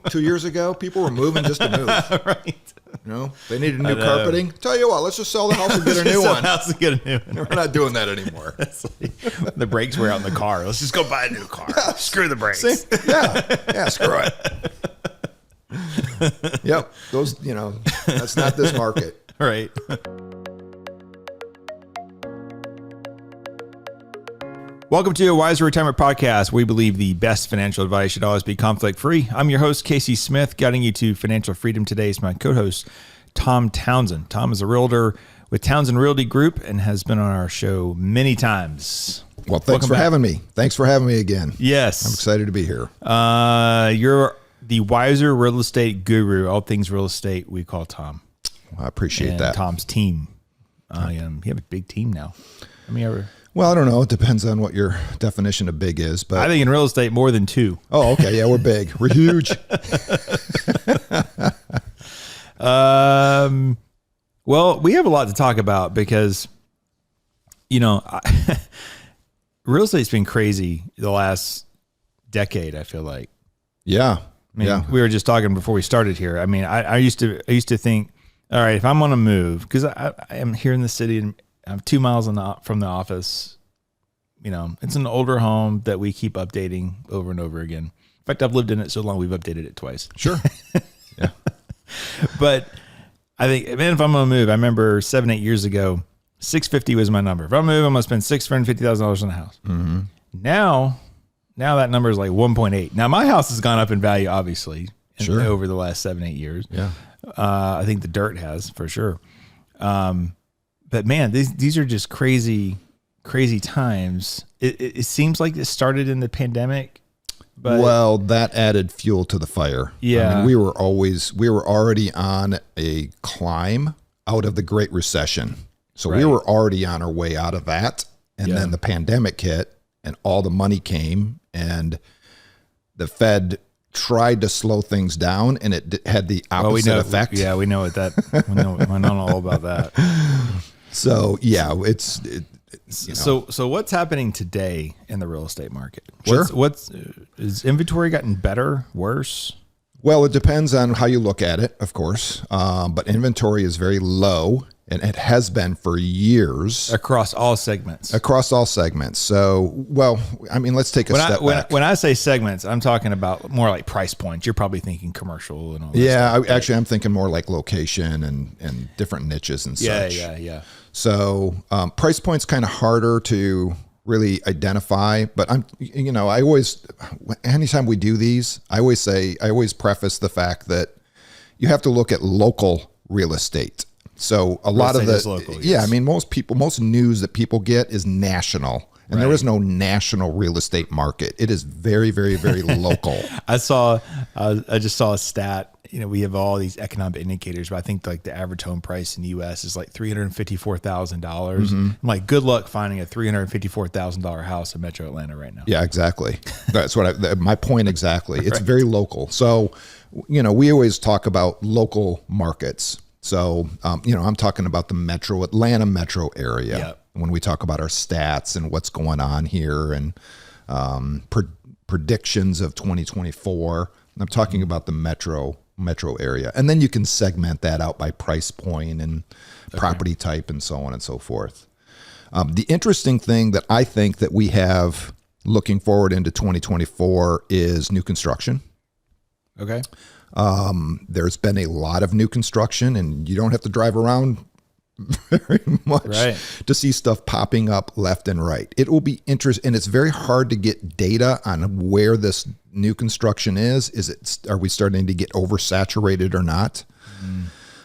2 years ago, people were moving just to move. Right. You know, they needed new carpeting. Tell you what, let's just sell the house and get a new one. House and get a new one. We're not doing that anymore. The brakes were out in the car. Let's just go buy a new car. Yeah. Screw the brakes. Yeah, screw it. Yep. Those, that's not this market. Right. Welcome to a Wiser Retirement Podcast. We believe the best financial advice should always be conflict-free. I'm your host, Casey Smith, guiding you to financial freedom. Today is my co-host, Tom Townsend. Tom is a realtor with Townsend Realty Group and has been on our show many times. Well, thanks for having me. Thanks for having me again. Yes. I'm excited to be here. You're the Wiser Real Estate Guru. All things real estate, we call Tom. Well, I appreciate and that. Tom's team. You have a big team now. Well, I don't know. It depends on what your definition of big is, but I think in real estate more than two. Oh, okay. Yeah, we're big. We're huge. Well, we have a lot to talk about because, real estate's been crazy the last decade, I feel like. Yeah. We were just talking before we started here. I used to think, all right, if I'm going to move, because I am here in the city and I'm 2 miles from the office. It's an older home that we keep updating over and over again. In fact, I've lived in it so long, we've updated it twice. Sure. Yeah. But I think, if I'm going to move, I remember 7-8 years ago, $650 was my number. If I'm moving, I'm going to spend $650,000 on a house. Mm-hmm. Now that number is like 1.8. Now my house has gone up in value, obviously, over the last 7-8 years. Yeah. I think the dirt has for sure. But man, these are just crazy times. It seems like it started in the pandemic. But well, that added fuel to the fire. Yeah. We were already on a climb out of the Great Recession. So we were already on our way out of that. And then the pandemic hit and all the money came and the Fed tried to slow things down and it had the opposite effect. Yeah, we know we know all about that. So yeah, So what's happening today in the real estate market? Sure. Is inventory gotten better, worse? Well, it depends on how you look at it, of course. But inventory is very low, and it has been for years. Across all segments. So, let's take a step back. When I say segments, I'm talking about more like price points. You're probably thinking commercial and all that stuff. I'm thinking more like location and different niches and such. Yeah. So price point's kind of harder to really identify, but anytime we do these, I always preface the fact that you have to look at local real estate. So a lot of local, yes. Most news that people get is national, and there is no national real estate market. It is very, very, very local. I just saw a stat. We have all these economic indicators, but I think like the average home price in the U.S. is like $354,000. Mm-hmm. I'm like, good luck finding a $354,000 house in Metro Atlanta right now. Yeah, exactly. That's my point exactly. It's very local. So, we always talk about local markets. So, I'm talking about the Atlanta metro area. Yep. When we talk about our stats and what's going on here and predictions of 2024, I'm talking about the metro area. And then you can segment that out by price point and property type and so on and so forth. The interesting thing that I think that we have looking forward into 2024 is new construction. Okay. There's been a lot of new construction, and you don't have to drive around very much to see stuff popping up left and right. It will be interesting, and it's very hard to get data on where this new construction is. Are we starting to get oversaturated or not?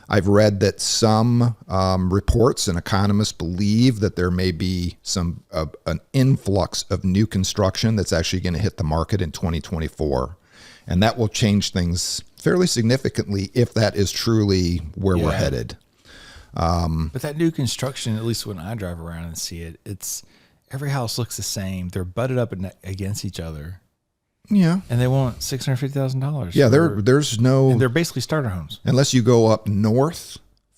I've read that some reports and economists believe that there may be an influx of new construction that's actually going to hit the market in 2024. And that will change things fairly significantly if that is truly where we're headed. But that new construction, at least when I drive around and see it, every house looks the same. They're butted up against each other. Yeah. And they want $650,000. Yeah, there's no... And they're basically starter homes. Unless you go up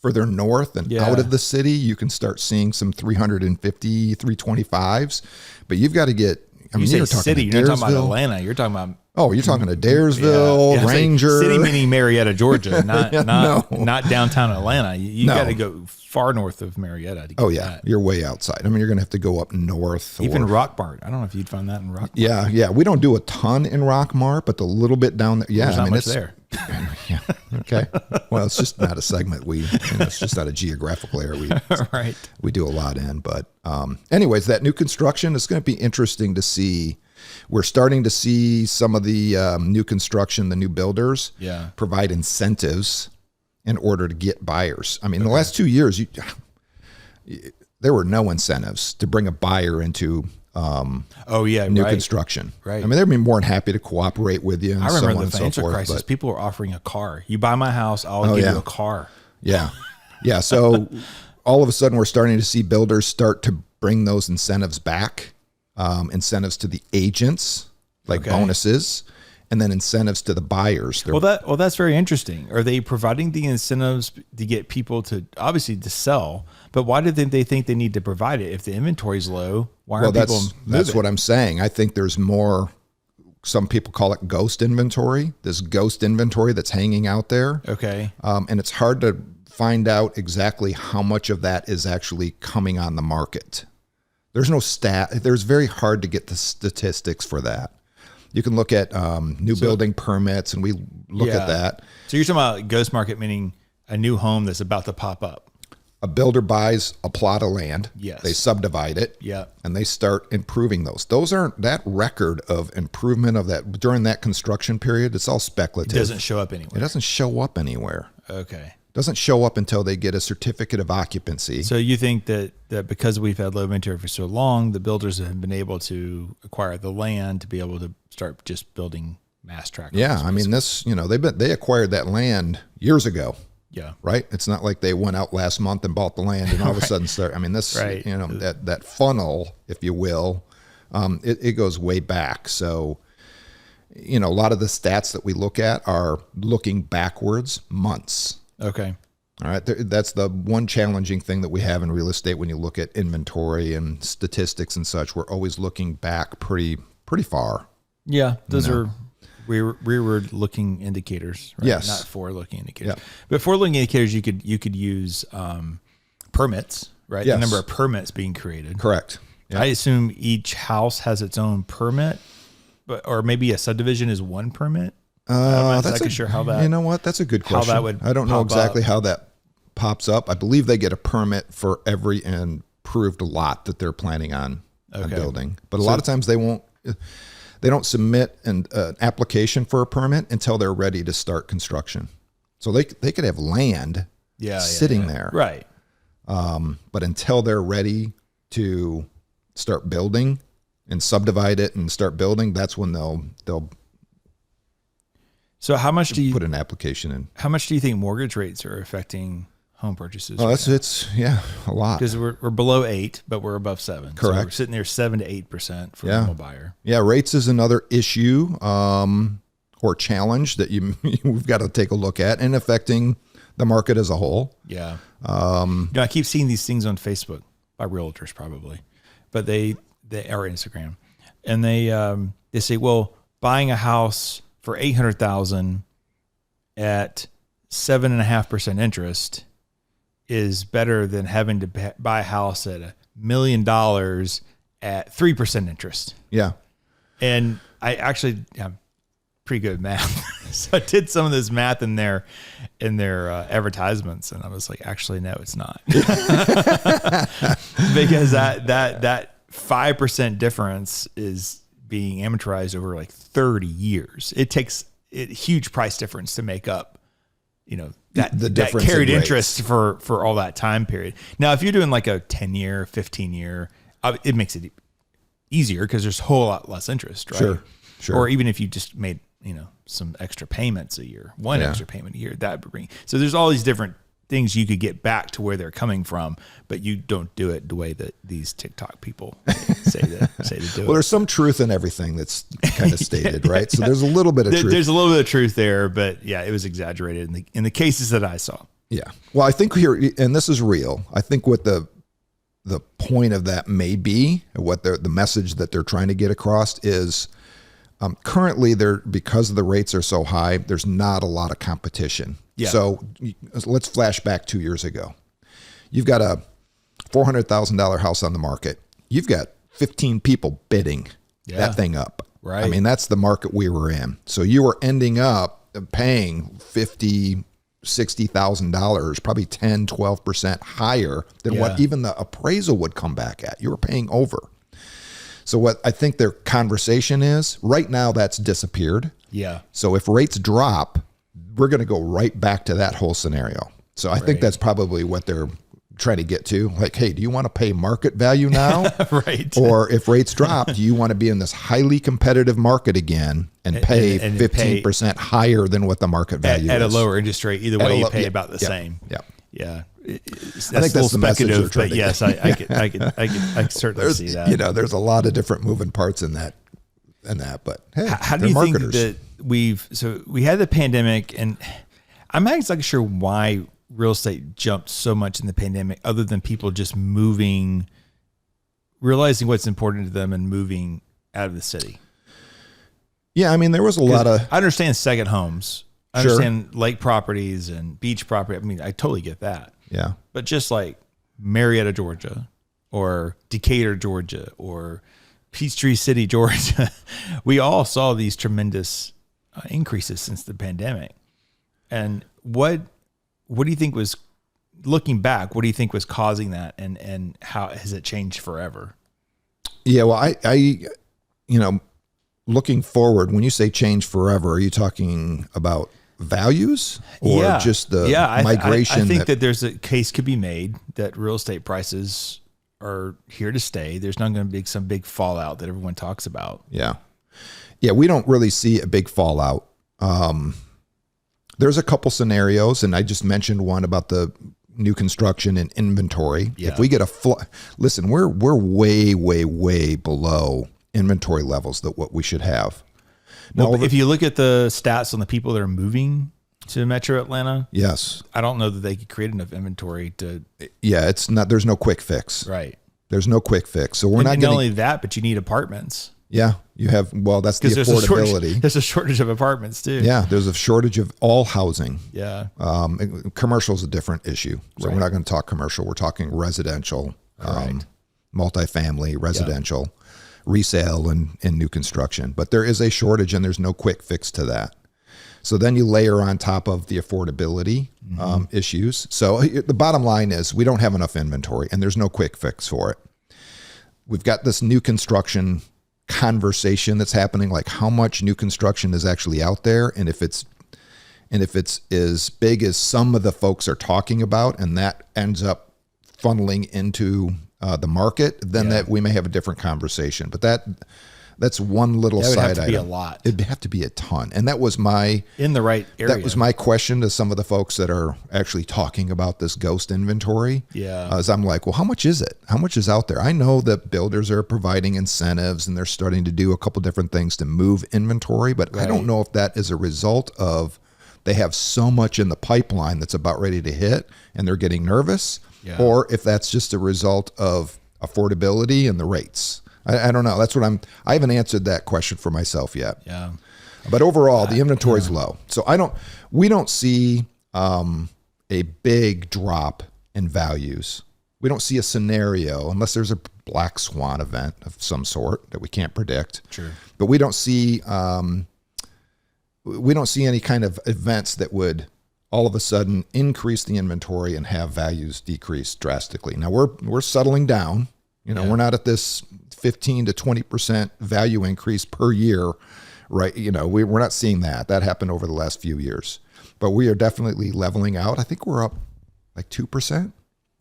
further north and out of the city, you can start seeing some 350, 325s. But you've got to get... You're talking city. You're not talking about Atlanta. You're talking about Oh, you're talking to Daresville, Ranger. City meaning Marietta, Georgia, not No. not downtown Atlanta. You got to go far north of Marietta to get that. You're way outside. I mean, you're going to have to go up north. Even Rockmart. I don't know if you'd find that in Rockmart. Yeah. We don't do a ton in Rockmart, but the little bit down there. Yeah, There's not much there. Yeah. Okay. Well, it's just not a segment. It's just not a geographical area we do a lot in. But anyways, that new construction is going to be interesting to see. We're starting to see some of the new construction, the new builders provide incentives in order to get buyers. I mean, in the last 2 years, there were no incentives to bring a buyer into new construction. Right. I mean, they'd be more than happy to cooperate with you. And I remember so on the financial crisis. People were offering a car. You buy my house, I'll give you a car. Yeah. Yeah. So all of a sudden, we're starting to see builders start to bring those incentives back. Incentives to the agents, like bonuses, and then incentives to the buyers. That's very interesting. Are they providing the incentives to get people to obviously to sell? But why do they think they need to provide it if the inventory is low? Why aren't people moving? That's what I'm saying. I think there's more. Some people call it ghost inventory. This ghost inventory that's hanging out there. Okay. And it's hard to find out exactly how much of that is actually coming on the market. There's no There's very hard to get the statistics for that. You can look at new building permits, and we look at that. So you're talking about ghost market, meaning a new home that's about to pop up. A builder buys a plot of land. Yes. They subdivide it. Yeah. And they start improving those. Those aren't that record of improvement of that during that construction period. It's all speculative. It doesn't show up anywhere. It doesn't show up anywhere. Okay. Doesn't show up until they get a certificate of occupancy. So you think that because we've had low inventory for so long, the builders have been able to acquire the land to be able to start just building mass tract. Yeah, I mean they acquired that land years ago. Yeah. Right. It's not like they went out last month and bought the land and all of a sudden start. I mean that funnel, if you will, it goes way back. So a lot of the stats that we look at are looking backwards months. Okay. All right. That's the one challenging thing that we have in real estate when you look at inventory and statistics and such. We're always looking back pretty far. Yeah. Those are rearward looking indicators, right? Yes. Not forward looking indicators. Yeah. But forward looking indicators, you could use permits, right? Yes. The number of permits being created. Correct. Yep. I assume each house has its own permit, or maybe a subdivision is one permit. I'm not exactly sure how that. You know what? That's a good question. How that would I don't know exactly up. how that pops up. I believe they get a permit for every improved lot that they're planning on building. But a lot of times they won't. They don't submit an application for a permit until they're ready to start construction. So they could have land sitting there, right? But until they're ready to start building and subdivide it and start building, that's when they'll. So how much do you put an application in? How much do you think mortgage rates are affecting home purchases? Oh, it's a lot. Because we're below 8, but we're above 7. Correct. So we're sitting there 7 to 8% for a normal buyer. Yeah, rates is another issue or challenge that we've got to take a look at and affecting the market as a whole. Yeah. I keep seeing these things on Facebook by realtors probably, but they are Instagram, and they say, well, buying a house for $800,000 at 7.5% interest is better than having to buy a house at $1 million at 3% interest. Yeah. And I actually am pretty good at math. So I did some of this math in their advertisements, and I was like, actually, no, it's not. Because that 5% difference is being amortized over like 30 years. It takes a huge price difference to make up, that carried interest for all that time period. Now, if you're doing like a 10-year, 15-year, it makes it easier because there's a whole lot less interest, right? Sure. Or even if you just made, some extra payments a year, extra payment a year, that would bring. So there's all these different things you could get back to where they're coming from, but you don't do it the way that these TikTok people say to do it. Well, there's some truth in everything that's kind of stated, right? So there's a little bit of truth. There's a little bit of truth there, but yeah, it was exaggerated in the cases that I saw. Yeah. Well, I think here, and this is real, I think what the point of that may be, what the message that they're trying to get across is Currently, because the rates are so high, there's not a lot of competition. Yeah. So let's flash back 2 years ago. You've got a $400,000 house on the market. You've got 15 people bidding that thing up. Right. I mean, that's the market we were in. So you were ending up paying $60,000, probably 10-12% higher than what even the appraisal would come back at. You were paying over. So what I think their conversation is, right now that's disappeared. Yeah. So if rates drop, we're going to go right back to that whole scenario. So I think that's probably what they're trying to get to. Like, hey, do you want to pay market value now? Right. Or if rates drop, do you want to be in this highly competitive market agagen and pay 15% higher than what the market value at is? a lower interest rate? Either way, you pay about the same. Yeah. Yeah. I think that's the message they're trying to yes, I can certainly see that. You know, there's a lot of different moving parts in that. But hey, how do you think that we had the pandemic, and I'm not exactly sure why real estate jumped so much in the pandemic, other than people just moving, realizing what's important to them and moving out of the city. Yeah, I mean, there was a lot of. I understand second homes. I understand lake properties and beach property. I mean, I totally get that. Yeah. But just like Marietta, Georgia, or Decatur, Georgia, or Peachtree City, Georgia, we all saw these tremendous increases since the pandemic. And what do you think was, looking back, what do you think was causing that, and how has it changed forever? Yeah, well, I looking forward, when you say change forever, are you talking about values or just the migration? I think that there's a case could be made that real estate prices are here to stay. There's not going to be some big fallout that everyone talks about. Yeah. Yeah. We don't really see a big fallout. There's a couple scenarios, and I just mentioned one about the new construction and inventory. Yeah. If we get listen, we're way, way, way below inventory levels that what we should have. Now, if you look at the stats on the people that are moving to Metro Atlanta, yes, I don't know that they could create enough inventory to. Yeah, it's not. There's no quick fix. Right. There's no quick fix. So we're not getting. Not only that, but you need apartments. Yeah, you have. Well, that's the affordability. There's a shortage of apartments too. Yeah, there's a shortage of all housing. Yeah. Commercial is a different issue. So we're not going to talk commercial. We're talking residential, multifamily, residential. Yeah. Resale and new construction, but there is a shortage and there's no quick fix to that. So then you layer on top of the affordability issues. So the bottom line is we don't have enough inventory and there's no quick fix for it. We've got this new construction conversation that's happening, like how much new construction is actually out there, and if it's as big as some of the folks are talking about, and that ends up funneling into the market, then that we may have a different conversation. But that's one little side item. It'd have to be a lot. It'd have to be a ton. And that was in the right area. That was my question to some of the folks that are actually talking about this ghost inventory. Yeah. As I'm like, well, how much is it? How much is out there? I know that builders are providing incentives and they're starting to do a couple different things to move inventory, but I don't know if that is a result of they have so much in the pipeline that's about ready to hit and they're getting nervous. Yeah. Or if that's just a result of affordability and the rates. I don't know. That's what I haven't answered that question for myself yet. Yeah. But overall, the inventory is low. So we don't see a big drop in values. We don't see a scenario unless there's a black swan event of some sort that we can't predict. Sure. But we don't see any kind of events that would all of a sudden increase the inventory and have values decrease drastically. Now we're settling down. We're not at this 15 to 20% value increase per year, right? We're not seeing that. That happened over the last few years, but we are definitely leveling out. I think we're up like 2%,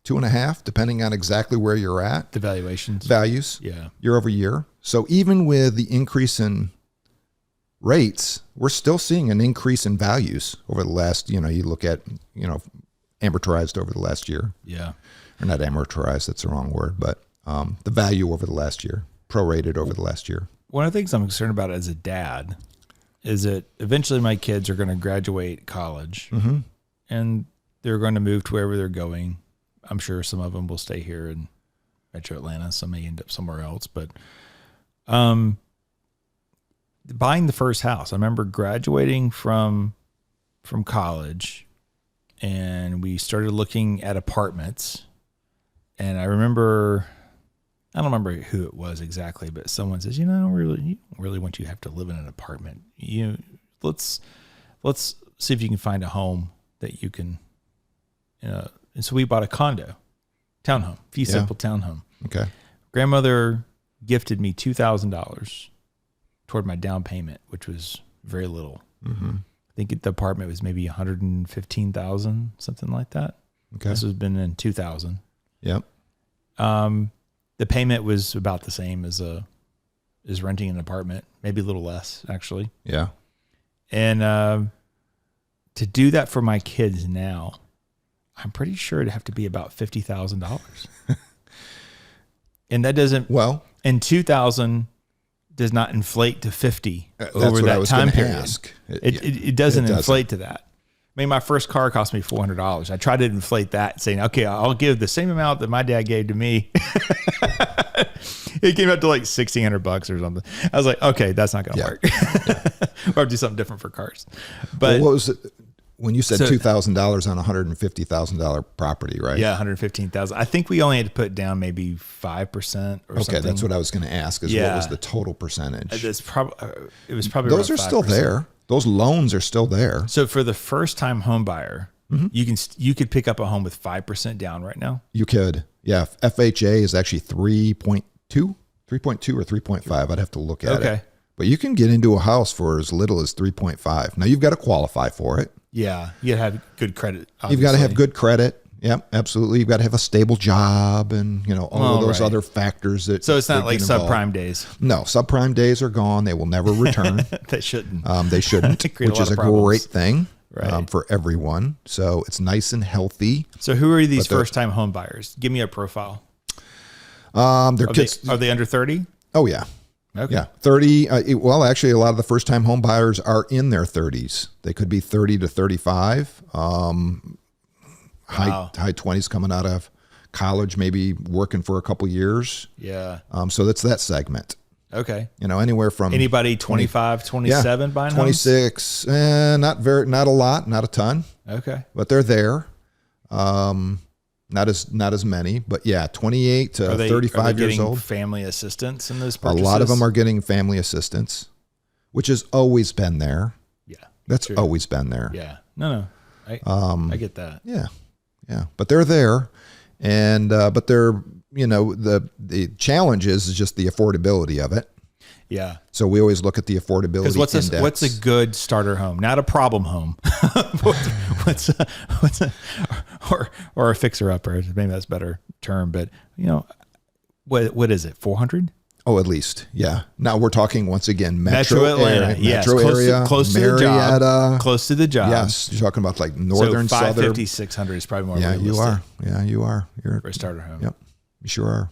2.5%, depending on exactly where you're at. The values, year over year. So even with the increase in rates, we're still seeing an increase in values over the last, you look at, amortized over the last year. Yeah. Or not amortized, that's the wrong word, but the value over the last year, prorated over the last year. One of the things I'm concerned about as a dad is that eventually my kids are going to graduate college and they're going to move to wherever they're going. I'm sure some of them will stay here in Metro Atlanta. Some may end up somewhere else, but buying the first house. I remember graduating from college, and we started looking at apartments. And I don't remember who it was exactly, but someone says, you don't really want you to have to live in an apartment. Let's see if you can find a home that you can, and so we bought a condo, townhome, fee simple townhome. Okay. Grandmother gifted me $2,000 toward my down payment, which was very little. Mm-hmm. I think the apartment was maybe $115,000, something like that. Okay. This has been in 2000. Yep. The payment was about the same as renting an apartment, maybe a little less actually. Yeah. And to do that for my kids now, I'm pretty sure it'd have to be about $50,000. And that doesn't, in 2000 does not inflate to 50 over that time period. It doesn't inflate to that. I mean, my first car cost me $400. I tried to inflate that, saying, okay, I'll give the same amount that my dad gave to me. It came out to like $1,600 or something. I was like, okay, that's not going to work. Or I'll do something different for cars. But what was it? When you said $2,000 on $150,000 property, right? Yeah, $115,000. I think we only had to put down maybe 5% or something. Okay, that's what I was going to ask. What was the total percentage? It was probably those are 5%. still there. Those loans are still there. So for the first time home buyer, you could pick up a home with 5% down right now. You could, yeah. FHA is actually 3.2 or 3.5. I'd have to look at it. But you can get into a house for as little as 3.5. Now you've got to qualify for it. Yeah, you have good credit. Obviously. You've got to have good credit. Yep, absolutely. You've got to have a stable job and all of those other factors that. So it's not like subprime days. No, subprime days are gone. They will never return. They shouldn't. They shouldn't, which is a great thing for everyone. So it's nice and healthy. So who are these first-time home buyers? Give me a profile. Their kids. Are they under 30? Oh yeah. Okay. Yeah, 30. Actually, a lot of the first-time home buyers are in their 30s. They could be 30 to 35. High 20s coming out of college, maybe working for a couple years. Yeah. So that's that segment. Okay. Anywhere from anybody 25, 27 buying 26. Not a lot, not a ton. Okay. But they're there. Not as many, but yeah, 28 to 35 years old. Family assistance in those purchases? A lot of them are getting family assistance, which has always been there. Yeah. That's always been there. Yeah. No. I get that. Yeah. Yeah. But they're there. And, but they're, the challenge is just the affordability of it. Yeah. So we always look at the affordability index. What's a good starter home? Not a problem home. or a fixer upper. Maybe that's a better term, but what is it? 400? Oh, at least. Yeah. Now we're talking once again, Metro Atlanta. Area, yes. Metro area, close to the job. Close to the job. Yes. You're talking about like northern, so 550, southern. 600 is probably more realistic. You are. Yeah, you are. You're for a starter home. Yep. You sure are.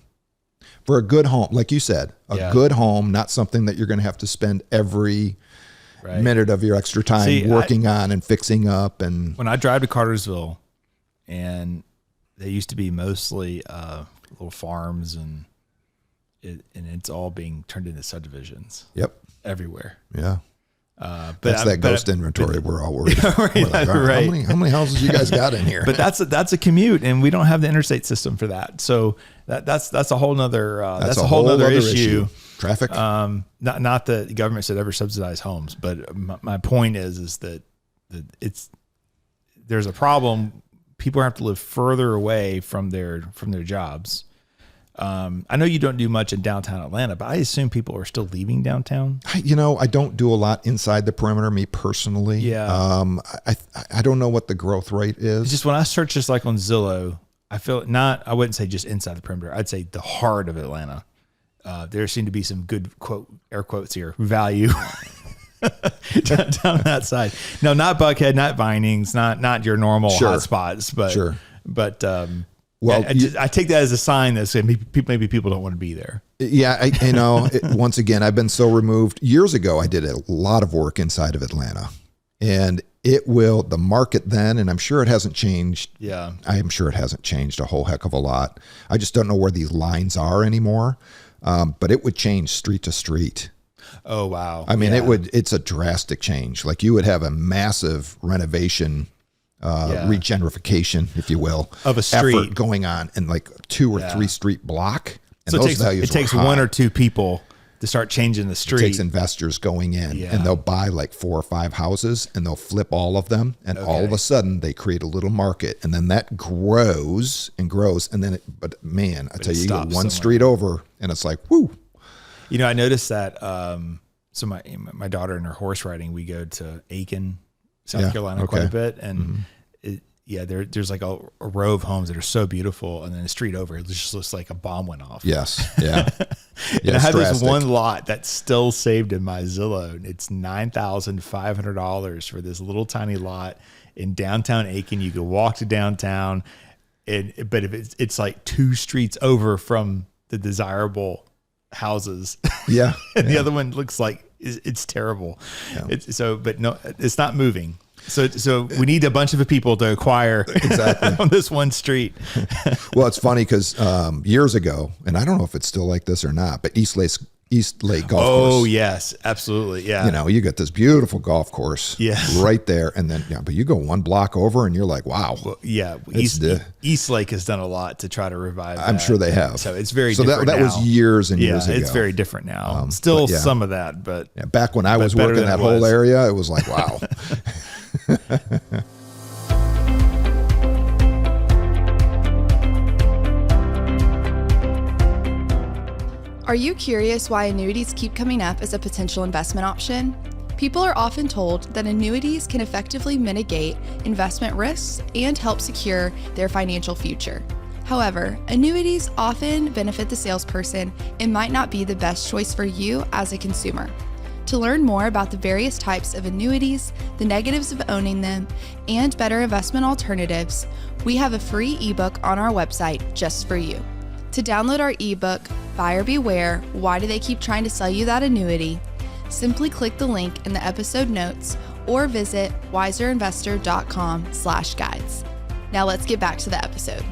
For a good home, like you said, good home, not something that you're going to have to spend every minute of your extra time working on and fixing up. And when I drive to Cartersville, and they used to be mostly little farms, and it's all being turned into subdivisions. Yep, everywhere. Yeah. That's that ghost inventory we're all worried about. Right. How many houses you guys got in here? But that's a commute, and we don't have the interstate system for that. So that's a whole nother that's a whole other issue. Traffic. Not that the government should ever subsidize homes, but my point is that there's a problem. People have to live further away from their jobs. I know you don't do much in downtown Atlanta, but I assume people are still leaving downtown. I don't do a lot inside the perimeter, me personally. Yeah. I don't know what the growth rate is. It's just when I search just like on Zillow, I feel I wouldn't say just inside the perimeter. I'd say the heart of Atlanta. There seem to be some good air quotes here, value down that side. No, not Buckhead, not Vinings, not your normal hot spots, but well, I take that as a sign that maybe people don't want to be there. Yeah, once again, I've been so removed. Years ago, I did a lot of work inside of Atlanta, and the market then, and I'm sure it hasn't changed. Yeah, I am sure it hasn't changed a whole heck of a lot. I just don't know where these lines are anymore. But it would change street to street. Oh, wow. I mean, it's a drastic change. Like you would have a massive renovation, regenerification, if you will, of a street effort going on in like 2 or 3 street block. And so those values it takes high. 1 or 2 people to start changing the street. It takes investors going in and they'll buy like 4 or 5 houses and they'll flip all of them. And all of a sudden they create a little market and then that grows and grows. And then, but man, I tell you, you go one street over and it's like, whoo. You know, I noticed that, so my daughter and her horse riding, we go to Aiken, South Carolina quite a bit. And there's like a row of homes that are so beautiful. And then a street over, it just looks like a bomb went off. Yes. Yeah. And I had this one lot that's still saved in my Zillow. It's $9,500 for this little tiny lot in downtown Aiken. You can walk to downtown, but if it's like 2 streets over from the desirable houses. Yeah. And the other one looks like it's terrible. Yeah. But no, it's not moving. So we need a bunch of people to acquire on this one street. Well, it's funny because years ago, and I don't know if it's still like this or not, but East Lake Golf Course. Oh, yes, absolutely. Yeah. You know, you got this beautiful golf course right there. And then, but you go 1 block over and you're like, wow. Well, yeah. East Lake has done a lot to try to revive that. I'm sure they have. So it's very different that now. was years and years ago. It's very different now. Still some of that, but. Yeah, back when I was working that whole area, it was like, wow. Are you curious why annuities keep coming up as a potential investment option? People are often told that annuities can effectively mitigate investment risks and help secure their financial future. However, annuities often benefit the salesperson and might not be the best choice for you as a consumer. To learn more about the various types of annuities, the negatives of owning them, and better investment alternatives, we have a free ebook on our website just for you. To download our ebook, Buyer Beware, Why Do They Keep Trying to Sell You That Annuity? Simply click the link in the episode notes or visit wiserinvestor.com/guides. Now let's get back to the episode.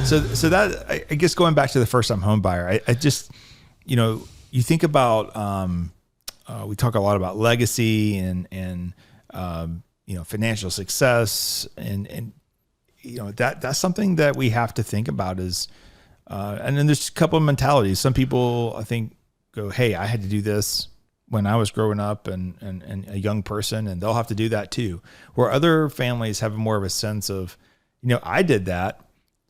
So that, I guess going back to the first-time home buyer, I just, you think about, we talk a lot about legacy and financial success and that's something that we have to think about is, and then there's a couple of mentalities. Some people I think go, hey, I had to do this when I was growing up and a young person, and they'll have to do that too. Where other families have more of a sense of, I did that.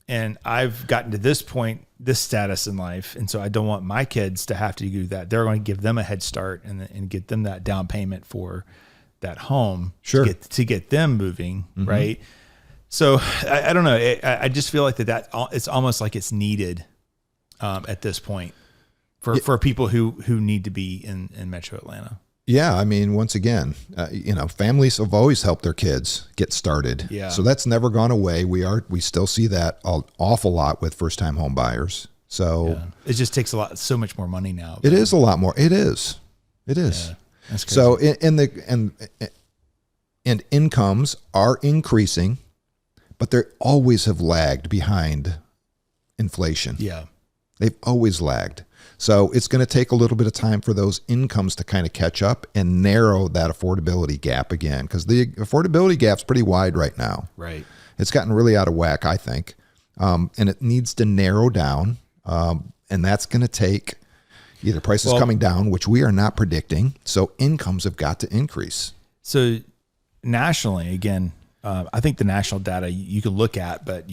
And I've gotten to this point, this status in life, and so I don't want my kids to have to do that. They're going to give them a head start and get them that down payment for that home to get them moving, right? So I don't know. I just feel like that it's almost like it's needed at this point for people who need to be in Metro Atlanta. Yeah, I mean, once again, families have always helped their kids get started. Yeah. So that's never gone away. We still see that an awful lot with first-time home buyers. So it just takes so much more money now. It is a lot more. It is. Yeah, that's crazy. So and incomes are increasing, but they always have lagged behind inflation. Yeah. They've always lagged. So it's going to take a little bit of time for those incomes to kind of catch up and narrow that affordability gap again, because the affordability gap's pretty wide right now. Right. It's gotten really out of whack, I think, and it needs to narrow down, and that's going to take either prices coming down, which we are not predicting, so incomes have got to increase. So nationally, again, I think the national data you can look at, but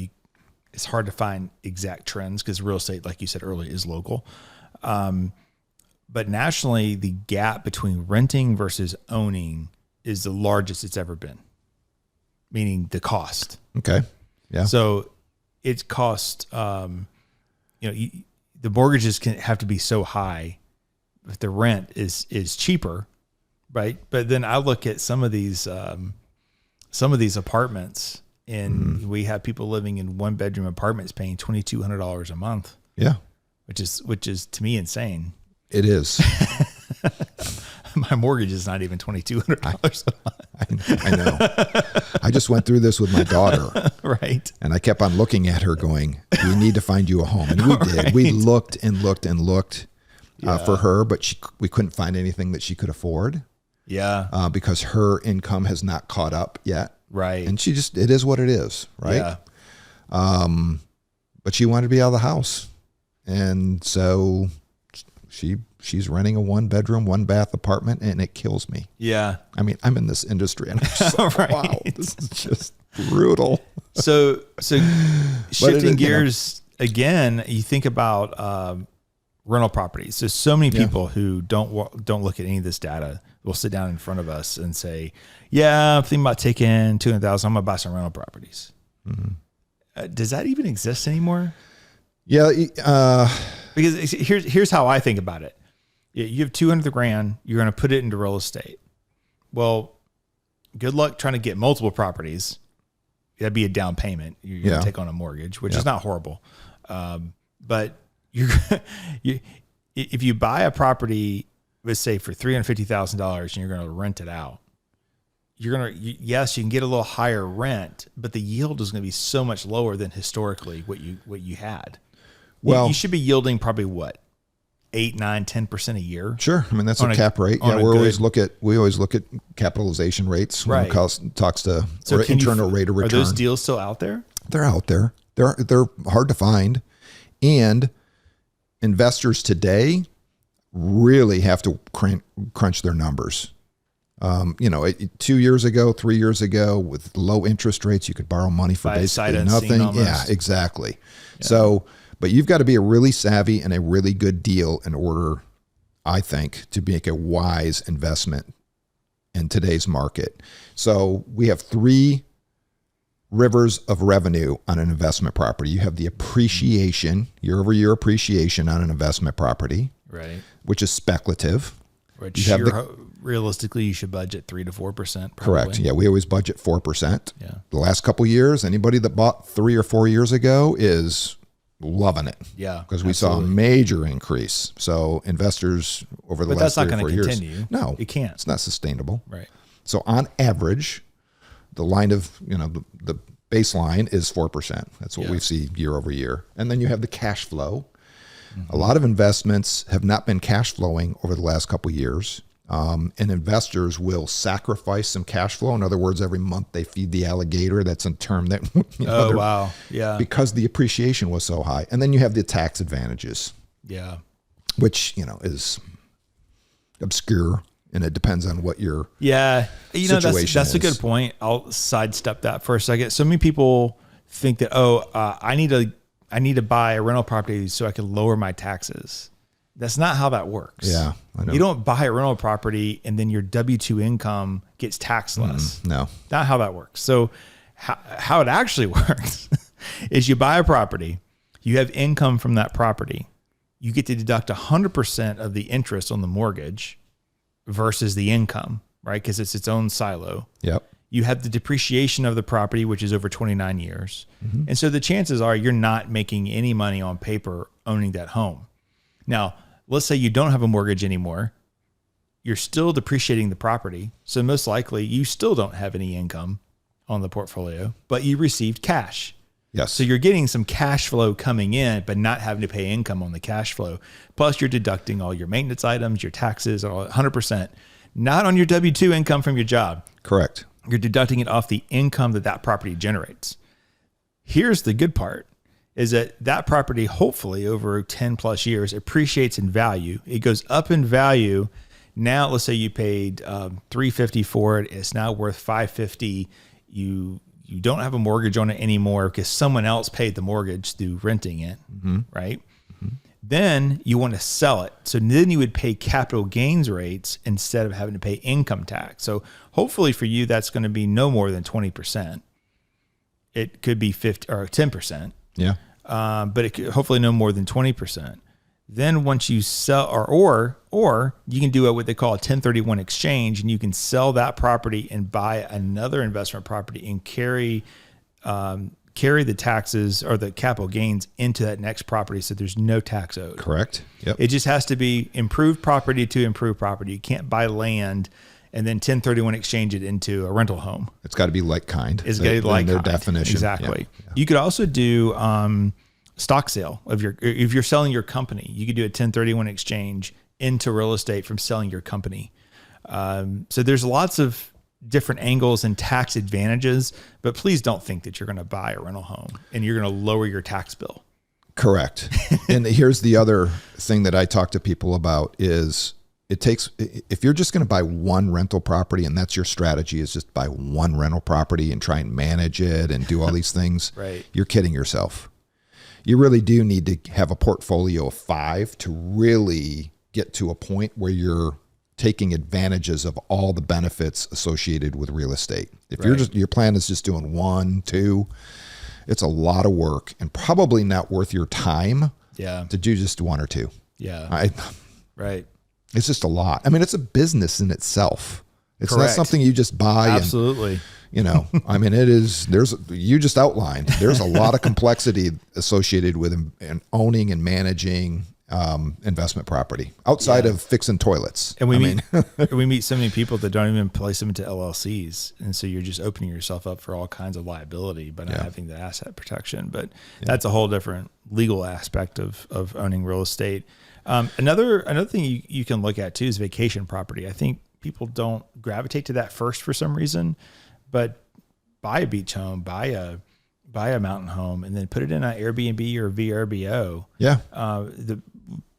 it's hard to find exact trends because real estate, like you said earlier, is local. But nationally, the gap between renting versus owning is the largest it's ever been, meaning the cost. Okay. Yeah. So it's cost, the mortgages can have to be so high if the rent is cheaper, right? But then I look at some of these apartments, and we have people living in 1-bedroom apartments paying $2,200 a month. Yeah. Which is to me insane. It is. My mortgage is not even $2,200 a month. I know. I just went through this with my daughter. Right. And I kept on looking at her going, we need to find you a home. And we did. We looked and looked and looked for her, but we couldn't find anything that she could afford. Yeah. Because her income has not caught up yet. Right. And it is what it is. Right. Yeah. But she wanted to be out of the house. And so she's renting a 1-bedroom, 1-bath apartment, and it kills me. Yeah. I mean, I'm in this industry and I'm just like, right. wow, this is just brutal. So shifting gears again, you think about rental properties. There's so many people who don't look at any of this data. Will sit down in front of us and say, yeah, I'm thinking about taking $200,000. I'm going to buy some rental properties. Mm-hmm. Does that even exist anymore? Yeah. Because here's how I think about it. You have $200,000. You're going to put it into real estate. Well, good luck trying to get multiple properties. That'd be a down payment. You're going to take on a mortgage, which is not horrible. But if you buy a property, let's say for $350,000 and you're going to rent it out, yes, you can get a little higher rent, but the yield is going to be so much lower than historically what you had. Well, you should be yielding probably what, 8, 9, 10% a year. Sure. I mean, that's a cap rate. Yeah. We always look at capitalization rates when it talks to internal rate of return. Are those deals still out there? They're out there. They're hard to find, and investors today really have to crunch their numbers. 2 years ago, 3 years ago, with low interest rates, you could borrow money for basically nothing. Yeah, exactly. Yeah. So, but you've got to be a really savvy and a really good deal in order, I think, to make a wise investment in today's market. So we have 3 rivers of revenue on an investment property. You have the appreciation, year-over-year appreciation on an investment property, right? Which is speculative. Which realistically, you should budget 3 to 4%. Correct. Yeah, we always budget 4%. Yeah. The last couple of years, anybody that bought 3 or 4 years ago is loving it. Yeah, because we saw a major increase. So investors over the last 3 or 4 years, continue. No, it can't. It's not sustainable. Right. So on average, the line of the baseline is 4%. That's what we see year over year, and then you have the cash flow. Mm-hmm. A lot of investments have not been cash flowing over the last couple of years. And investors will sacrifice some cash flow. In other words, every month they feed the alligator. That's a term that, wow. Yeah. Because the appreciation was so high. And then you have the tax advantages. Yeah. Which, is obscure, and it depends on what your situation that's a good point. I'll sidestep that for a second. So many people think that, I need to buy a rental property so I can lower my taxes. That's not how that works. Yeah, I know. You don't buy a rental property and then your W-2 income gets taxed less. No. Not how that works. So how it actually works is you buy a property, you have income from that property. You get to deduct 100% of the interest on the mortgage versus the income, right? Because it's its own silo. Yep. You have the depreciation of the property, which is over 29 years. Mm-hmm. And so the chances are you're not making any money on paper owning that home. Now, let's say you don't have a mortgage anymore. You're still depreciating the property. So most likely you still don't have any income on the portfolio, but you received cash. Yes. So you're getting some cash flow coming in, but not having to pay income on the cash flow. Plus you're deducting all your maintenance items, your taxes, all 100%, not on your W-2 income from your job. Correct. You're deducting it off the income that property generates. Here's the good part. Is that property, hopefully over 10 plus years, appreciates in value. It goes up in value. Now, let's say you paid $350 for it. It's now worth $550. You don't have a mortgage on it anymore because someone else paid the mortgage through renting it, right? Mm-hmm. Then you want to sell it. So then you would pay capital gains rates instead of having to pay income tax. So hopefully for you, that's going to be no more than 20%. It could be 50 or 10%. Yeah. But it could hopefully no more than 20%. Then once you sell or you can do what they call a 1031 exchange, and you can sell that property and buy another investment property and carry the taxes or the capital gains into that next property. So there's no tax owed. Correct. Yep. It just has to be improved property to improved property. You can't buy land and then 1031 exchange it into a rental home. It's got to be like kind. It's got to be like their kind. definition. Exactly. Yeah. You could also do stock sale of if you're selling your company, you could do a 1031 exchange into real estate from selling your company. So there's lots of different angles and tax advantages, but please don't think that you're going to buy a rental home and you're going to lower your tax bill. Correct. And here's the other thing that I talk to people about is if you're just going to buy one rental property and that's your strategy is just buy one rental property and try and manage it and do all these things, right. You're kidding yourself. You really do need to have a portfolio of 5 to really get to a point where you're taking advantages of all the benefits associated with real estate. If your plan is just doing 1, 2, it's a lot of work and probably not worth your time to do just 1 or 2. Yeah. Right. It's just a lot. I mean, it's a business in itself. It's Correct. not something you just buy. Absolutely. And, I mean, you just outlined, there's a lot of complexity associated with owning and managing investment property outside of fixing toilets. And we meet so many people that don't even place them into LLCs. And so you're just opening yourself up for all kinds of liability by not having the asset protection. But that's a whole different legal aspect of owning real estate. Another thing you can look at too is vacation property. I think people don't gravitate to that first for some reason, but buy a beach home, buy a mountain home, and then put it in an Airbnb or VRBO. Yeah.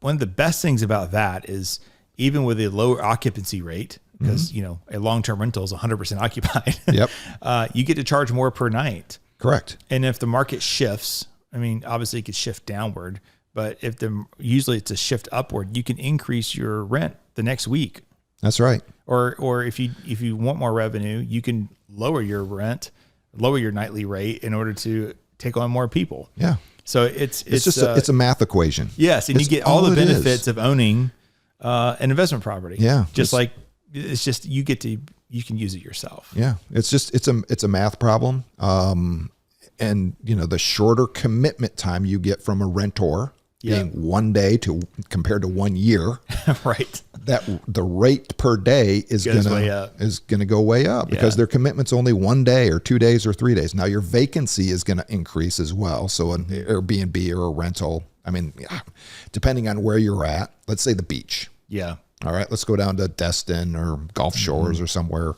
One of the best things about that is even with a lower occupancy rate, because a long-term rental is 100% occupied. Yep. You get to charge more per night. Correct. And if the market shifts, I mean, obviously it could shift downward, but usually it's a shift upward, you can increase your rent the next week. That's right. Or if you want more revenue, you can lower your rent, lower your nightly rate in order to take on more people. Yeah. So it's just it's a math equation. Yes, and you get all the benefits of owning an investment property. Yeah. You can use it yourself. Yeah. It's a math problem. And the shorter commitment time you get from a rentor being 1 day compared to 1 year, right? That the rate per day is going to go way up because their commitment's only 1 day or 2 days or 3 days. Now your vacancy is going to increase as well. So an Airbnb or a rental, I mean, depending on where you're at, let's say the beach. Yeah. All right. Let's go down to Destin or Gulf Shores or somewhere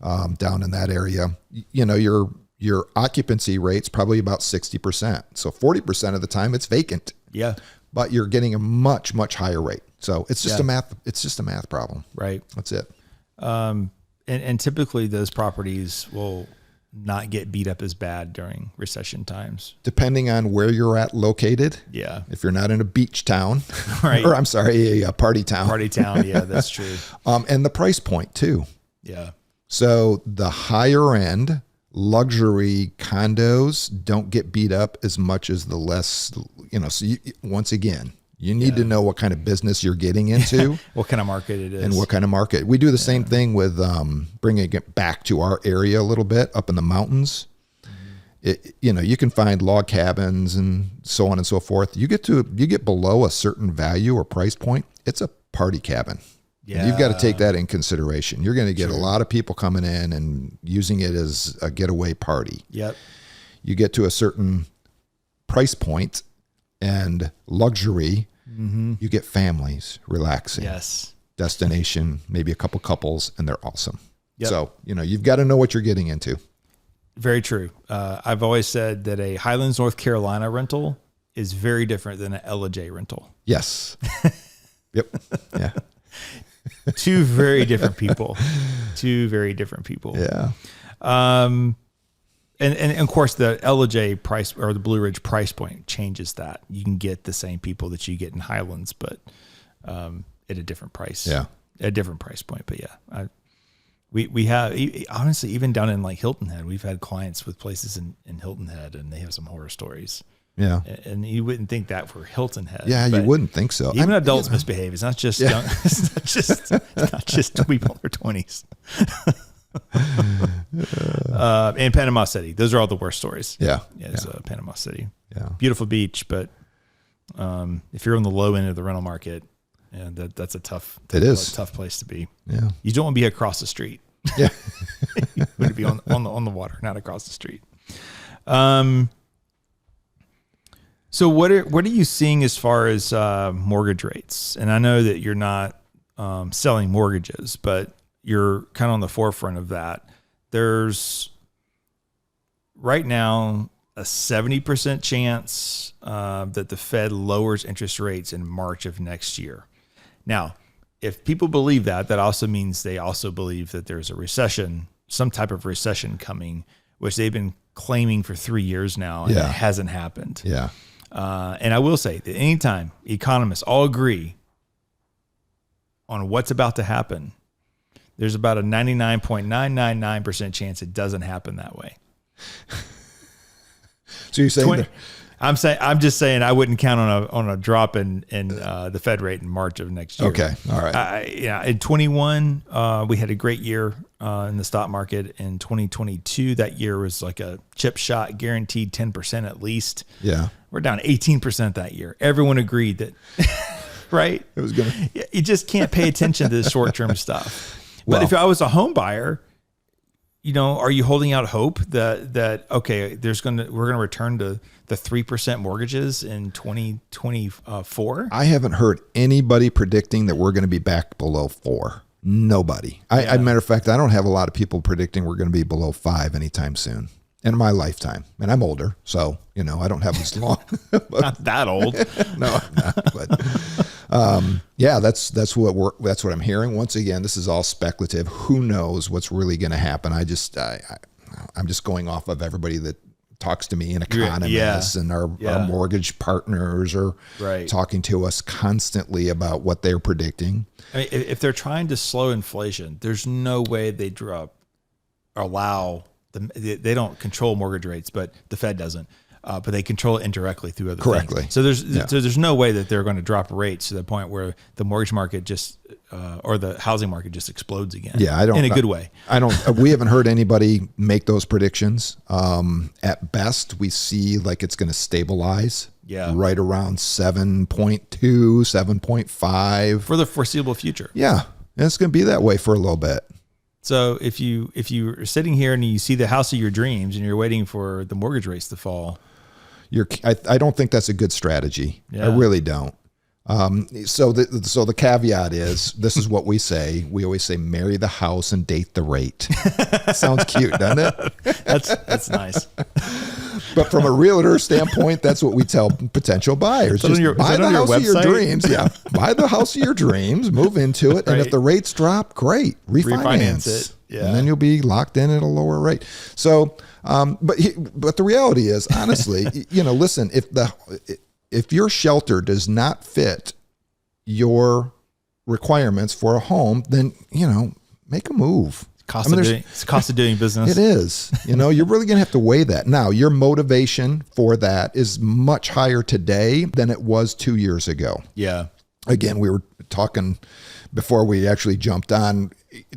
down in that area. Your occupancy rate's probably about 60%. So 40% of the time it's vacant. Yeah. But you're getting a much, much higher rate. So it's just a math problem. Right. That's it. And typically those properties will not get beat up as bad during recession times. Depending on where you're located. Yeah. If you're not in a beach town, right. Or I'm sorry, a party town. Party town. Yeah, that's true. And the price point too. Yeah. So the higher end luxury condos don't get beat up as much as the less, so once again, you need to know what kind of business you're getting into. What kind of market it is. And what kind of market. We do the same thing with bringing it back to our area a little bit up in the mountains. You can find log cabins and so on and so forth. You get below a certain value or price point, it's a party cabin. Yeah. And you've got to take that in consideration. You're going to get a lot of people coming in and using it as a getaway party. Yep. You get to a certain price point and luxury, you get families relaxing. Yes. Destination, maybe a couple couples, and they're awesome. Yep. So, you've got to know what you're getting into. Very true. I've always said that a Highlands, North Carolina rental is very different than an LJ rental. Yes. Yep. Yeah. Two very different people. Yeah. And of course the LJ price or the Blue Ridge price point changes that. You can get the same people that you get in Highlands, but at a different price. Yeah. At a different price point. But yeah, we have, honestly, even down in like Hilton Head, we've had clients with places in Hilton Head and they have some horror stories. Yeah. And you wouldn't think that for Hilton Head. Yeah, you wouldn't think so. Even adults misbehave. It's not just young, it's not just people in their 20s. And Panama City. Those are all the worst stories. Yeah. Panama City. Yeah. Beautiful beach, but if you're on the low end of the rental market, that's a tough place to be. Yeah. You don't want to be across the street. Yeah. You want to be on the water, not across the street. So what are you seeing as far as mortgage rates? And I know that you're not selling mortgages, but you're kind of on the forefront of that. There's right now a 70% chance that the Fed lowers interest rates in March of next year. Now, if people believe that, that also means they also believe that there's a recession, some type of recession coming, which they've been claiming for 3 years now, and it hasn't happened. Yeah. And I will say that anytime economists all agree on what's about to happen, there's about a 99.999% chance it doesn't happen that way. So you're saying I'm just saying I wouldn't count on a drop in the Fed rate in March of next year. Okay. All right. In 21, we had a great year in the stock market. In 2022, that year was like a chip shot, guaranteed 10% at least. Yeah. We're down 18% that year. Everyone agreed that, right? It was gonna. You just can't pay attention to this short-term stuff. But if I was a home buyer, are you holding out hope that okay, we're going to return to the 3% mortgages in 2024? I haven't heard anybody predicting that we're going to be back below 4. Nobody. Matter of fact, I don't have a lot of people predicting we're going to be below 5 anytime soon in my lifetime. And I'm older, so I don't have as long. Not that old. No, I'm not. But that's what I'm hearing. Once again, this is all speculative. Who knows what's really going to happen? I'm just going off of everybody that talks to me, and economists and our mortgage partners are talking to us constantly about what they're predicting. I mean, if they're trying to slow inflation, there's no way they they don't control mortgage rates, but the Fed doesn't. But they control it indirectly through other things. So there's no way that they're going to drop rates to the point where the mortgage market or the housing market just explodes again. Yeah, in a good way. We haven't heard anybody make those predictions. At best, we see like it's going to stabilize. Yeah. Right around 7.2, 7.5 for the foreseeable future. Yeah, and it's going to be that way for a little bit. So if you're sitting here and you see the house of your dreams and you're waiting for the mortgage rates to fall, I don't think that's a good strategy. Yeah. I really don't. So the caveat is, this is what we say. We always say, marry the house and date the rate. Sounds cute, doesn't it? That's nice. But from a realtor standpoint, that's what we tell potential buyers. Just buy the house of your dreams. Yeah. Buy the house of your drems, move into it. And if the rates drop, great. Refinance it. Yeah. And then you'll be locked in at a lower rate. So, but the reality is, honestly, listen, if your shelter does not fit your requirements for a home, then, make a move. It's cost of doing business. It is. You're really going to have to weigh that. Now, your motivation for that is much higher today than it was 2 years ago. Yeah. Again, we were talking before we actually jumped on.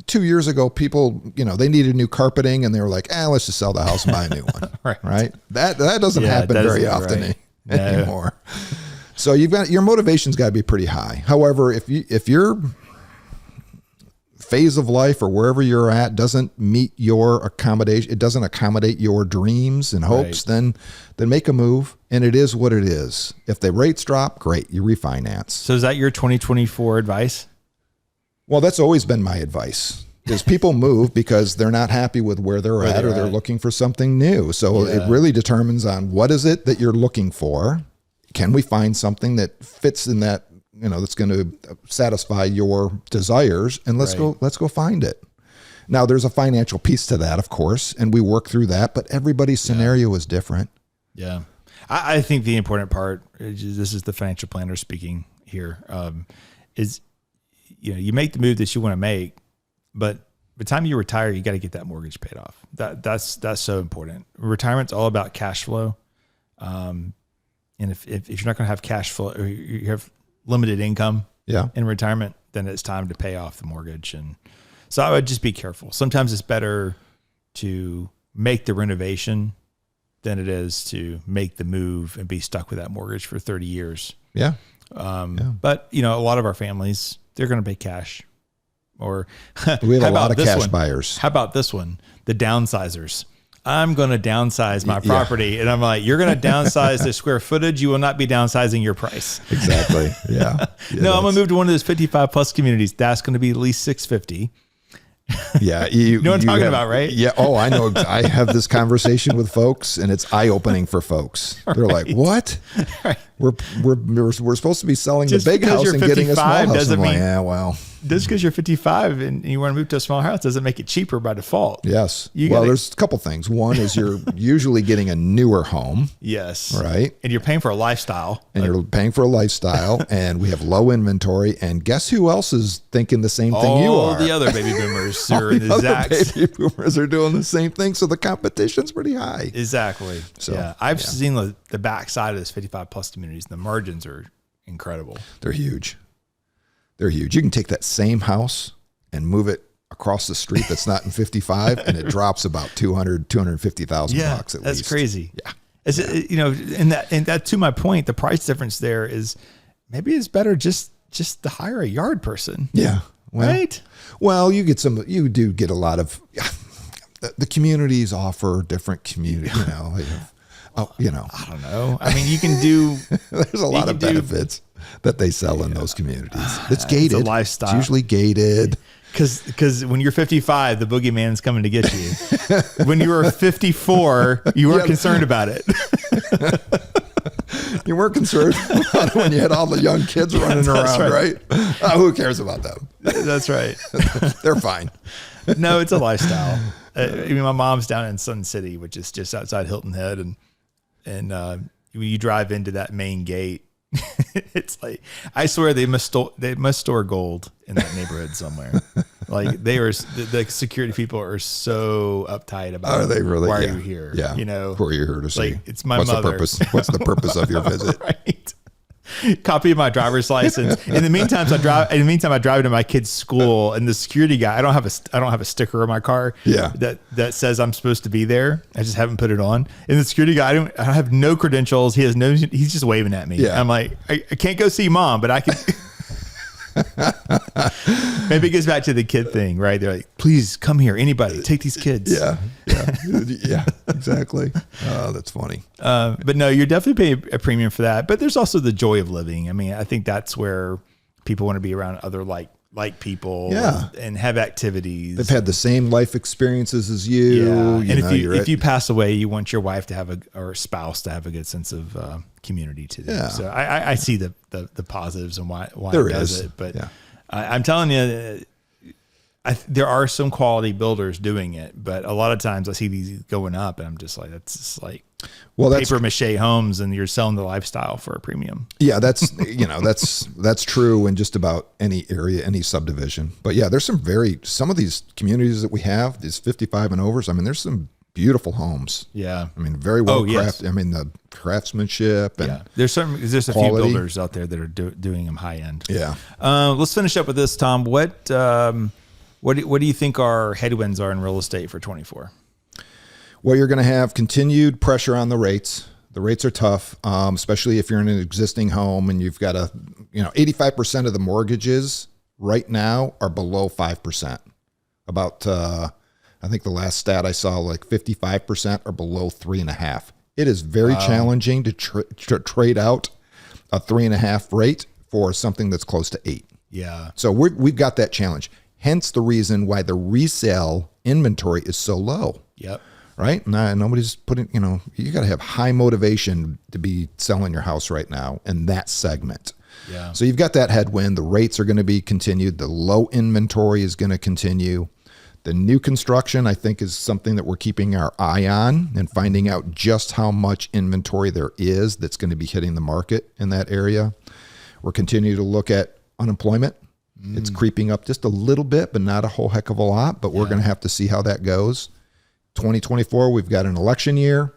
2 years ago, people, they needed new carpeting and they were like, let's just sell the house and buy a new one. Right. That doesn't happen very often anymore. So your motivation's got to be pretty high. However, if your phase of life or wherever you're at doesn't meet your accommodation, it doesn't accommodate your dreams and hopes, then make a move. And it is what it is. If the rates drop, great, you refinance. So is that your 2024 advice? Well, that's always been my advice. Is people move because they're not happy with where they're at, or they're looking for something new. So it really determines on what is it that you're looking for. Can we find something that fits in that, that's going to satisfy your desires, and let's go find it. Now, there's a financial piece to that, of course, and we work through that, but everybody's scenario is different. Yeah. I think the important part, this is the financial planner speaking here, is, you make the move that you want to make, but by the time you retire, you got to get that mortgage paid off. That's so important. Retirement's all about cash flow. And if you're not going to have cash flow, or you have limited income in retirement, then it's time to pay off the mortgage. And so I would just be careful. Sometimes it's better to make the renovation than it is to make the move and be stuck with that mortgage for 30 years. Yeah. But a lot of our families, they're going to pay cash. Or we have a lot of cash buyers. How about this one? The downsizers. I'm going to downsize my property. And I'm like, you're going to downsize the square footage. You will not be downsizing your price. Exactly. Yeah. No, I'm going to move to one of those 55 plus communities. That's going to be at least 650. Yeah. You know what I'm talking about, right? Yeah. Oh, I know. I have this conversation with folks, and it's eye-opening for folks. They're like, what? Right. We're supposed to be selling Just the big because house you're and getting a small 55 house. doesn't I'm like, mean- yeah, well, Just because you're 55 and you want to move to a smaller house doesn't make it cheaper by default. yes. Well, There's a couple things. One is you're usually getting a newer home. Yes. Right. And you're paying for a lifestyle. And you're paying for a lifestyle, and we have low inventory. And guess who else is thinking the same thing you All are? the other baby boomers All are in the other Zacks. baby boomers are doing the same thing. So the competition's pretty high. Exactly. So, yeah. I've seen the backside of this 55 plus communities. The margins are incredible. They're huge. They're huge. You can take that same house and move it across the street that's not in 55, and it drops about 250,000 bucks at least. That's crazy. Yeah. Is it, and that to my point, the price difference there is maybe it's better just to hire a yard person. Yeah. Well, Right. Well, you do get a lot of, the communities offer different community, they have, I don't know. I mean, you can do, there's a lot of benefits that they sell in those communities. It's gated. It's a lifestyle. It's usually gated. Because when you're 55, the boogeyman's coming to get you. When you were 54, you weren't concerned about it. You weren't concerned about it when you had all the young kids running around, right? Who cares about them? That's right. They're fine. No, it's a lifestyle. I mean, my mom's down in Sun City, which is just outside Hilton Head, and when you drive into that main gate, it's like, I swear they must store gold in that neighborhood somewhere. Like the security people are so uptight about. Are they really? Why Yeah. are you here? Yeah. Who are you here to see? Like, it's my What's mother. The purpose? What's the purpose of your visit? Right. Copy of my driver's license. In the meantime, I drive to my kid's school, and the security guy, I don't have a sticker on my car. Yeah. That says I'm supposed to be there. I just haven't put it on. And the security guy, I have no credentials. He's just waving at me. Yeah. I'm like, I can't go see mom, but I can. Maybe it gets back to the kid thing, right? They're like, please come here. Anybody, take these kids. Yeah, exactly. Oh, that's funny. But no, you're definitely paying a premium for that. But there's also the joy of living. I mean, I think that's where people want to be around other like people, and have activities. They've had the same life experiences as you. Yeah. And if you pass away, you want your wife to have or spouse to have a good sense of community too. Yeah. So I see the positives and why There it does is. it. But Yeah. I'm telling you, there are some quality builders doing it, but a lot of times I see these going up, and I'm just like, that's just like paper mache homes, and you're selling the lifestyle for a premium. Yeah, that's that's true in just about any area, any subdivision. But yeah, there's some of these communities that we have, these 55 and overs. I mean, there's some beautiful homes. Yeah. I mean, very well crafted. Yes. I mean, the craftsmanship and there's a quality. few builders out there that are doing them high end. Yeah. Let's finish up with this, Tom. What do you think our headwinds are in real estate for 24? Well, you're going to have continued pressure on the rates. The rates are tough, especially if you're in an existing home and you've got 85% of the mortgages right now are below 5%. About, I think the last stat I saw, like 55% are below 3.5. It is very challenging to trade out a 3.5 rate for something that's close to 8. Yeah. So we've got that challenge. Hence the reason why the resale inventory is so low. Yep. Right? Nobody's putting, you got to have high motivation to be selling your house right now in that segment. Yeah. So you've got that headwind. The rates are going to be continued. The low inventory is going to continue. The new construction, I think, is something that we're keeping our eye on and finding out just how much inventory there is that's going to be hitting the market in that area. We're continuing to look at unemployment. It's creeping up just a little bit, but not a whole heck of a lot. But we're going to have to see how that goes. 2024, we've got an election year.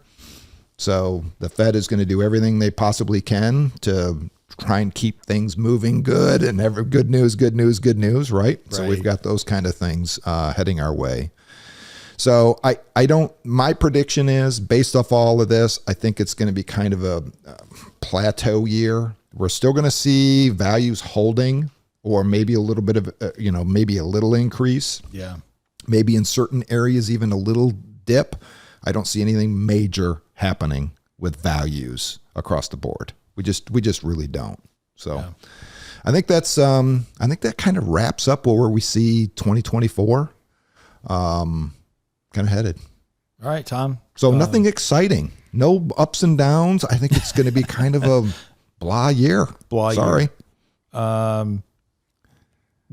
So the Fed is going to do everything they possibly can to try and keep things moving good and good news, right? So we've got those kind of things heading our way. So my prediction is, based off all of this, I think it's going to be kind of a plateau year. We're still going to see values holding, or maybe a little bit of, maybe a little increase. Yeah. Maybe in certain areas, even a little dip. I don't see anything major happening with values across the board. We just really don't. So yeah. I think that kind of wraps up where we see 2024 kind of headed. All right, Tom. So nothing exciting, no ups and downs. I think it's going to be kind of a blah year. Sorry. We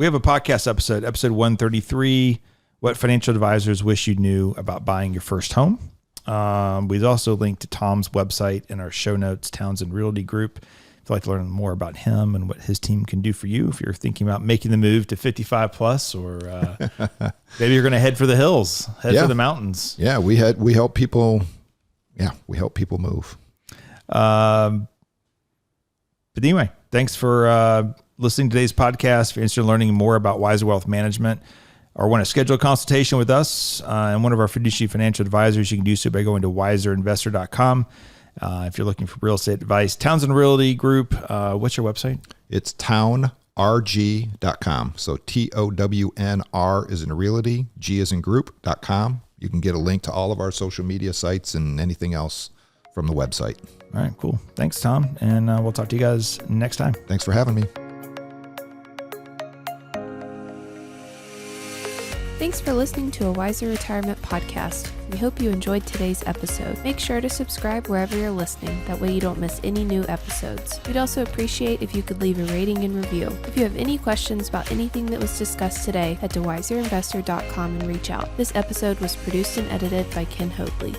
have a podcast episode 133, What Financial Advisors Wish You Knew About Buying Your First Home. We've also linked to Tom's website in our show notes, Townsend Realty Group. If you'd like to learn more about him and what his team can do for you, if you're thinking about making the move to 55 plus, or maybe you're going to head for the hills, for the mountains. Yeah, we help people. Yeah, we help people move. But anyway, thanks for listening to today's podcast. If you're interested in learning more about Wiser Wealth Management, or want to schedule a consultation with us and one of our fiduciary financial advisors, you can do so by going to wiserinvestor.com. If you're looking for real estate advice, Townsend Realty Group, what's your website? It's townrg.com. So TOWNR is in realty, G is in group.com. You can get a link to all of our social media sites and anything else from the website. All right, cool. Thanks, Tom. And we'll talk to you guys next time. Thanks for having me. Thanks for listening to a Wiser Retirement podcast. We hope you enjoyed today's episode. Make sure to subscribe wherever you're listening. That way you don't miss any new episodes. We'd also appreciate if you could leave a rating and review. If you have any questions about anything that was discussed today, head to wiserinvestor.com and reach out. This episode was produced and edited by Ken Hoadley.